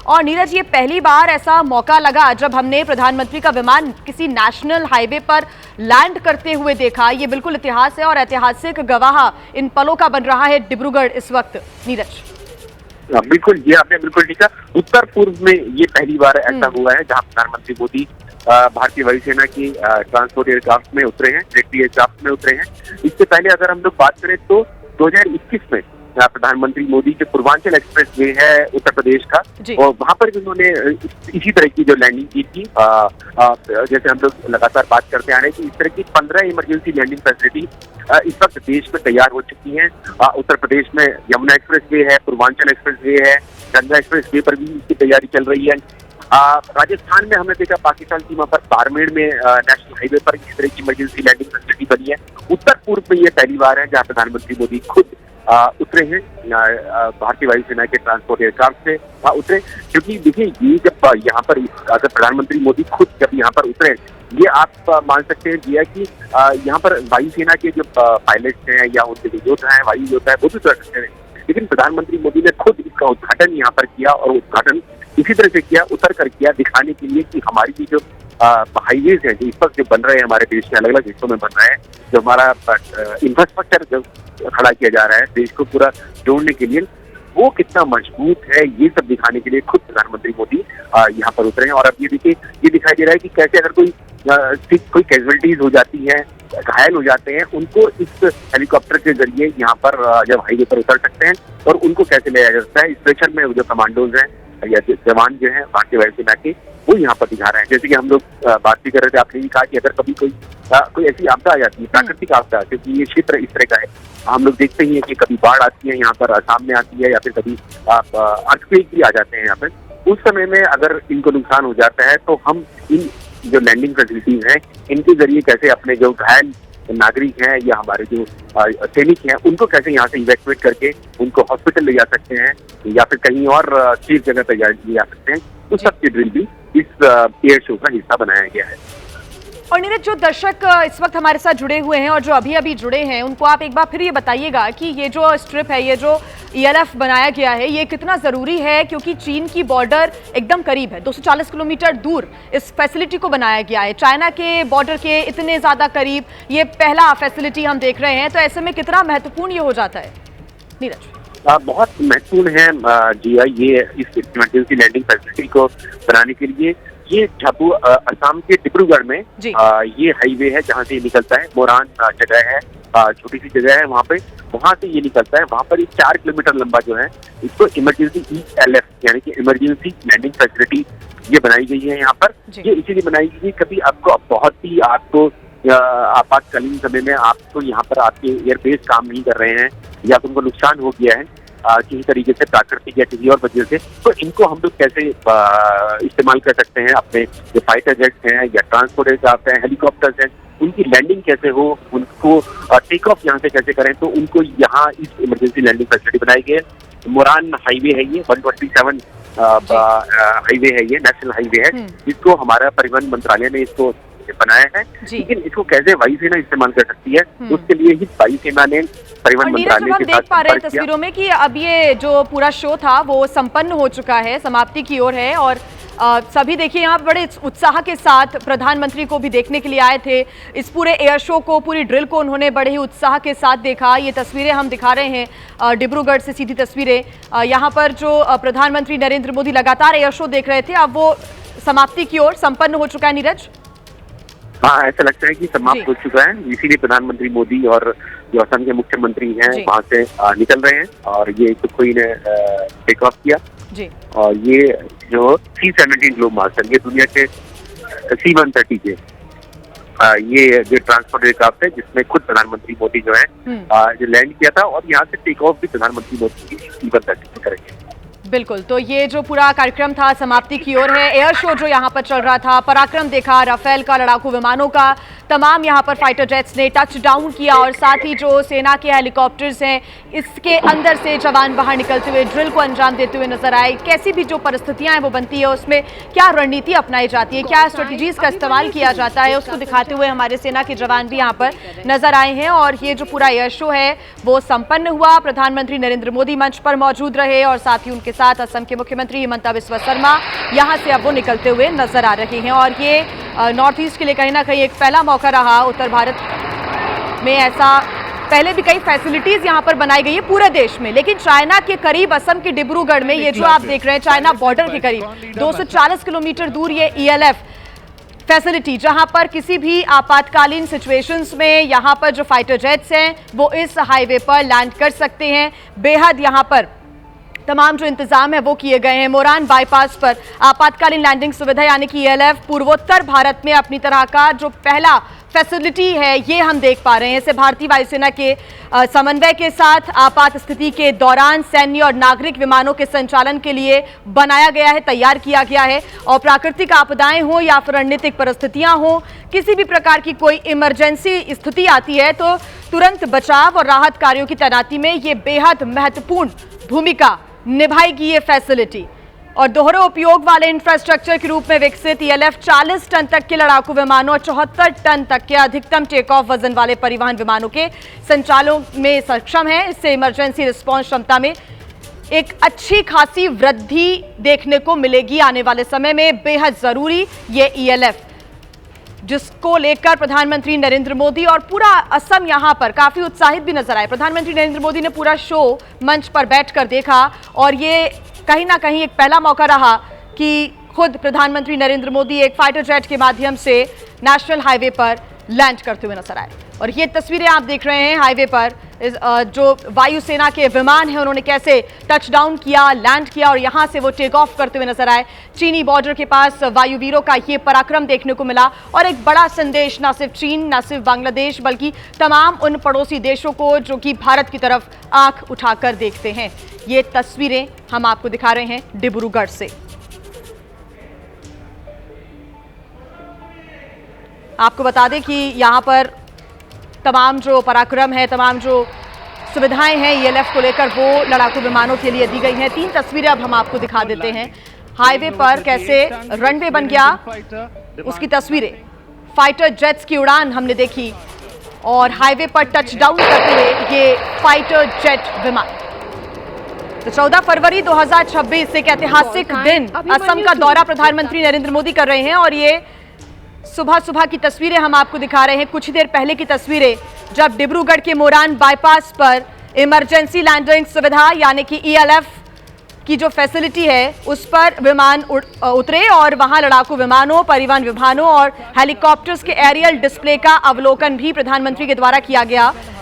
और नीरज, ये पहली बार ऐसा मौका लगा जब हमने प्रधानमंत्री का विमान किसी नेशनल हाईवे पर लैंड करते हुए देखा। ये बिल्कुल इतिहास है और ऐतिहासिक गवाह इन पलों का बन रहा है डिब्रूगढ़ इस वक्त। नीरज, बिल्कुल, ये आपने बिल्कुल ठीक कहा। उत्तर पूर्व में ये पहली बार ऐसा हुआ है जहां प्रधानमंत्री मोदी भारतीय वायुसेना की ट्रांसपोर्ट एयरक्राफ्ट में उतरे हैं, जेटली एयरक्राफ्ट में उतरे हैं। इससे पहले अगर हम लोग बात करें तो 2021 में प्रधानमंत्री मोदी जो पूर्वांचल एक्सप्रेस वे है उत्तर प्रदेश का, और वहां पर भी उन्होंने इसी तरह की जो लैंडिंग की थी। जैसे हम लोग लगातार बात करते आ रहे हैं कि इस तरह की 15 इमरजेंसी लैंडिंग फैसिलिटी इस वक्त देश में तैयार हो चुकी हैं। उत्तर प्रदेश में यमुना एक्सप्रेस वे है, पूर्वांचल एक्सप्रेस वे है, गंगा एक्सप्रेस वे पर भी इसकी तैयारी चल रही है। राजस्थान में हमने देखा पाकिस्तान सीमा पर बाड़मेर में नेशनल हाईवे पर इस तरह की इमरजेंसी लैंडिंग फैसिलिटी बनी है। उत्तर पूर्व में ये पहली बार है जहां प्रधानमंत्री मोदी खुद उतरे हैं, भारतीय वायुसेना के ट्रांसपोर्ट एयरक्राफ्ट से उतरे। क्योंकि देखिए, ये जब यहाँ पर अगर प्रधानमंत्री मोदी खुद जब यहाँ पर उतरे, ये आप मान सकते हैं जिया कि यहाँ पर वायुसेना के जो पायलट्स हैं या उनके जो योद्धा हैं, वायु योद्धा है, वो भी उतर सकते हैं। लेकिन प्रधानमंत्री मोदी ने खुद इसका उद्घाटन यहाँ पर किया, और उद्घाटन इसी तरह से किया, उतर कर किया, दिखाने के लिए कि हमारी जो हाईवेज है जो इस वक्त जो बन रहे हैं हमारे देश के अलग अलग हिस्सों में बन रहे हैं, जो हमारा इंफ्रास्ट्रक्चर जो खड़ा किया जा रहा है देश को पूरा जोड़ने के लिए, वो कितना मजबूत है, ये सब दिखाने के लिए खुद प्रधानमंत्री मोदी यहाँ पर उतरे हैं। और अब ये देखिए, ये दिखाई दे रहा है कि कैसे अगर कोई कैजुअलिटीज हो जाती है, घायल हो जाते हैं, उनको इस हेलीकॉप्टर के जरिए यहाँ पर जब हाईवे पर उतर सकते हैं और उनको कैसे ले जाया जाता है। स्पेशल में जो कमांडोज हैं या जवान जो हैं भारतीय वायुसेना के, वो यहाँ पर दिखा रहे हैं। जैसे कि हम लोग बात भी कर रहे थे, आपने भी कहा कि अगर कभी कोई ऐसी आपदा आ जाती है, प्राकृतिक आपदा, क्योंकि ये क्षेत्र इस तरह का है, हम लोग देखते ही हैं कि कभी बाढ़ आती है यहाँ पर, असम में आती है, या फिर कभी अर्थक्वेक भी आ जाते हैं यहाँ पर। उस समय में अगर इनको नुकसान हो जाता है तो हम इन जो लैंडिंग फैसिलिटीज हैं, इनके जरिए कैसे अपने जो घायल नागरिक हैं या हमारे जो सैनिक हैं, उनको कैसे यहाँ से इवैक्यूएट करके उनको हॉस्पिटल ले जा सकते हैं या फिर कहीं और सेफ जगह पर ले जा सकते हैं। उस सब की ड्रिल भी इस एयर शो का हिस्सा बनाया गया है। और नीरज, जो दर्शक इस वक्त हमारे साथ जुड़े हुए हैं और जो अभी अभी जुड़े हैं, उनको आप एक बार फिर ये बताइएगा कि ये जो स्ट्रिप है, ये जो ELF बनाया गया है, ये कितना ज़रूरी है, क्योंकि चीन की बॉर्डर एकदम करीब है, 240 किलोमीटर दूर इस फैसिलिटी को बनाया गया है, चाइना के बॉर्डर के इतने ज़्यादा करीब ये पहला फैसिलिटी हम देख रहे हैं। तो ऐसे में कितना महत्वपूर्ण ये हो जाता है नीरज? बहुत महत्वपूर्ण है जिया, ये इस इमरजेंसी लैंडिंग फैसिलिटी को बनाने के लिए। ये झाबू असम के डिब्रूगढ़ में ये हाईवे है जहाँ से ये निकलता है। मोरान जगह है, छोटी सी जगह है, वहाँ से ये निकलता है। वहाँ पर 4 किलोमीटर लंबा जो है, इसको इमरजेंसी ELF यानी कि इमरजेंसी लैंडिंग फैसिलिटी ये बनाई गई है यहाँ पर। ये इसीलिए बनाई गई, कभी आपको आपातकालीन समय में आपको यहाँ पर आपके एयरबेस काम नहीं कर रहे हैं या उनको नुकसान हो गया है किसी तरीके से, प्राकृतिक या किसी और वजह से, तो इनको हम लोग कैसे इस्तेमाल कर सकते हैं। अपने जो फाइटर जेट्स हैं या ट्रांसपोर्ट एयरक्राफ्ट हैं, हेलीकॉप्टर्स हैं, उनकी लैंडिंग कैसे हो, उनको टेक ऑफ यहाँ से कैसे करें, तो उनको यहाँ इस इमरजेंसी लैंडिंग फैसिलिटी बनाई गई है। मोरान हाईवे है ये, 127 हाईवे है ये, नेशनल हाईवे है, जिसको हमारा परिवहन मंत्रालय ने इसको बनाया है। लेकिन इसको कैसे वायुसेना इस्तेमाल कर सकती है, उसके लिए ही वायुसेना ने परिवहन मंत्रालय के साथ देख पा रहे हैं तस्वीरों में कि अब ये जो पूरा शो था वो संपन्न हो चुका है, समाप्ति की ओर है। और सभी देखिए यहाँ बड़े उत्साह के साथ प्रधानमंत्री को भी देखने के लिए आए थे। इस पूरे एयर शो को, पूरी ड्रिल को उन्होंने बड़े ही उत्साह के साथ देखा। ये तस्वीरें हम दिखा रहे हैं डिब्रूगढ़ से सीधी तस्वीरें। यहाँ पर जो प्रधानमंत्री नरेंद्र मोदी लगातार एयर शो देख रहे थे, अब वो समाप्ति की ओर संपन्न हो चुका है नीरज। हाँ, ऐसा लगता है कि समाप्त हो चुका है, इसीलिए प्रधानमंत्री मोदी और जो असम के मुख्यमंत्री हैं वहाँ से निकल रहे हैं। और ये सुखोई ने टेक ऑफ किया जी। और ये जो C-17 ग्लोब मास्टर, ये दुनिया के C-130 के ये जो ट्रांसपोर्ट एयरक्राफ्ट है, जिसमें खुद प्रधानमंत्री मोदी जो है जो लैंड किया था, और यहाँ से टेक ऑफ भी प्रधानमंत्री मोदी की C-130 करेंगे। बिल्कुल, तो ये जो पूरा कार्यक्रम था समाप्ति की ओर है। एयर शो जो यहाँ पर चल रहा था, पराक्रम देखा, राफेल का, लड़ाकू विमानों का, तमाम यहाँ पर फाइटर जेट्स ने टच डाउन किया, और साथ ही जो सेना के हेलीकॉप्टर्स हैं, इसके अंदर से जवान बाहर निकलते हुए ड्रिल को अंजाम देते हुए नजर आए। कैसी भी जो परिस्थितियां हैं वो बनती है, उसमें क्या रणनीति अपनाई जाती है, क्या स्ट्रेटजीज का इस्तेमाल किया जाता है, उसको दिखाते हुए हमारे सेना के जवान भी यहाँ पर नजर आए हैं। और ये जो पूरा एयर शो है वो संपन्न हुआ। प्रधानमंत्री नरेंद्र मोदी मंच पर मौजूद रहे और साथ ही उनके साथ असम के मुख्यमंत्री हिमंता बिस्वा शर्मा यहां से अब वो निकलते हुए नजर आ रहे हैं। और ये नॉर्थ ईस्ट के लिए कहीं ना कहीं एक पहला मौका रहा। उत्तर भारत में ऐसा पहले भी कई फैसिलिटीज यहां पर बनाई गई है पूरे देश में, लेकिन चाइना के करीब असम के डिब्रूगढ़ में ये जो आप देख रहे हैं चाइना बॉर्डर के करीब 240 किलोमीटर दूर ये ELF फैसिलिटी, जहां पर किसी भी आपातकालीन सिचुएशंस में यहां पर जो फाइटर जेट्स हैं वो इस हाईवे पर लैंड कर सकते हैं। बेहद यहां पर तमाम जो इंतजाम है वो किए गए हैं। मोरान बाईपास पर आपातकालीन लैंडिंग सुविधा यानी कि ELF पूर्वोत्तर भारत में अपनी तरह का जो पहला फैसिलिटी है ये हम देख पा रहे हैं। इसे भारतीय वायुसेना के समन्वय के साथ आपात स्थिति के दौरान सैन्य और नागरिक विमानों के संचालन के लिए बनाया गया है, तैयार किया गया है। और प्राकृतिक आपदाएं हो या फिर रणनीतिक परिस्थितियां हो, किसी भी प्रकार की कोई इमरजेंसी स्थिति आती है तो तुरंत बचाव और राहत कार्यों की तैनाती में ये बेहद महत्वपूर्ण भूमिका निभाएगी ये फैसिलिटी। और दोहरे उपयोग वाले इंफ्रास्ट्रक्चर के रूप में विकसित ELF 40 टन तक के लड़ाकू विमानों और 74 टन तक के अधिकतम टेक ऑफ वजन वाले परिवहन विमानों के संचालन में सक्षम है। इससे इमरजेंसी रिस्पांस क्षमता में एक अच्छी खासी वृद्धि देखने को मिलेगी आने वाले समय में। बेहद जरूरी ये ELF, जिसको लेकर प्रधानमंत्री नरेंद्र मोदी और पूरा असम यहां पर काफी उत्साहित भी नजर आए। प्रधानमंत्री नरेंद्र मोदी ने पूरा शो मंच पर बैठकर देखा और ये कहीं ना कहीं एक पहला मौका रहा कि खुद प्रधानमंत्री नरेंद्र मोदी एक फाइटर जेट के माध्यम से नेशनल हाईवे पर लैंड करते हुए नजर आए। और ये तस्वीरें आप देख रहे हैं हाईवे पर जो वायुसेना के विमान हैं उन्होंने कैसे टच डाउन किया, लैंड किया और यहां से वो टेक ऑफ करते हुए नजर आए। चीनी बॉर्डर के पास वायुवीरों का ये पराक्रम देखने को मिला और एक बड़ा संदेश न सिर्फ चीन, न सिर्फ बांग्लादेश, बल्कि तमाम उन पड़ोसी देशों को जो कि भारत की तरफ आंख उठाकर देखते हैं। ये तस्वीरें हम आपको दिखा रहे हैं डिब्रूगढ़ से। आपको बता दें कि यहां पर तमाम जो पराक्रम है, तमाम जो सुविधाएं हैं ELF को लेकर वो लड़ाकू विमानों के लिए दी गई हैं। 3 तस्वीरें अब हम आपको दिखा देते हैं। हाईवे पर कैसे रनवे बन गया उसकी तस्वीरें, फाइटर जेट्स की उड़ान हमने देखी और हाईवे पर टच डाउन करते हुए ये फाइटर जेट विमान। तो 14 फरवरी 2026 एक ऐतिहासिक दिन असम का दौरा प्रधानमंत्री नरेंद्र मोदी कर रहे हैं और ये सुबह सुबह की तस्वीरें हम आपको दिखा रहे हैं। कुछ देर पहले की तस्वीरें जब डिब्रूगढ़ के मोरान बाईपास पर इमरजेंसी लैंडिंग सुविधा यानी कि ELF की जो फैसिलिटी है उस पर विमान उतरे और वहां लड़ाकू विमानों, परिवहन विमानों और हेलीकॉप्टर्स के एरियल डिस्प्ले का अवलोकन भी प्रधानमंत्री के द्वारा किया गया।